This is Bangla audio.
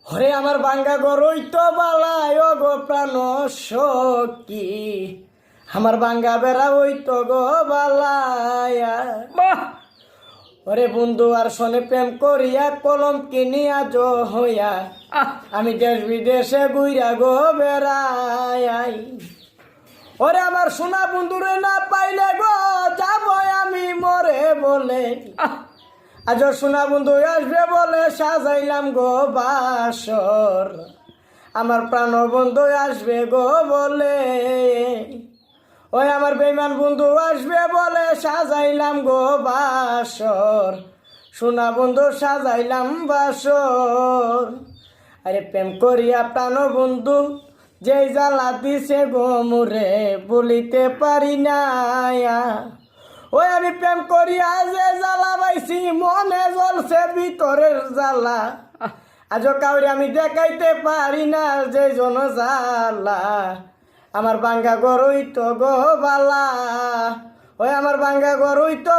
হরে আমার বাঙ্গা গরই তো বালায় ও গো প্রাণ সখী, আমার বাঙ্গা বেড়া ওই তো গো বালায়া। ওরে বন্ধু আর শোনে প্রেম করিয়া কলম কিনিয়া জো হইয়া আমি দেশ বিদেশে গুইরা গো বেড়াই। ওরে আমার সোনা বন্ধুরে না পাইলে গো যাব আমি মরে বলে, আজ সোনা বন্ধু আসবে বলে সাজাইলাম গো বাসর, আমার প্রাণ বন্ধু আসবে গো বলে, ওই আমার বেমান বন্ধু আসবে বলে সাজাইলাম গো বাসর, সোনা বন্ধু সাজাইলাম বাসর। আরে প্রেম করিয়া প্রাণ বন্ধু যে জ্বালা দিছে গো মুরে বলিতে পারি না। ওই আমি প্রেম করিয়া যে জ্বালা পাইছি মনে জ্বলছে ভিতরের জ্বালা, আজ কাউরে আমি দেখাইতে পারি না যে জন জ্বালা, আমার বাঙ্গা গরুই তো গো বালা। ওই আমার বাঙ্গা গরুই তো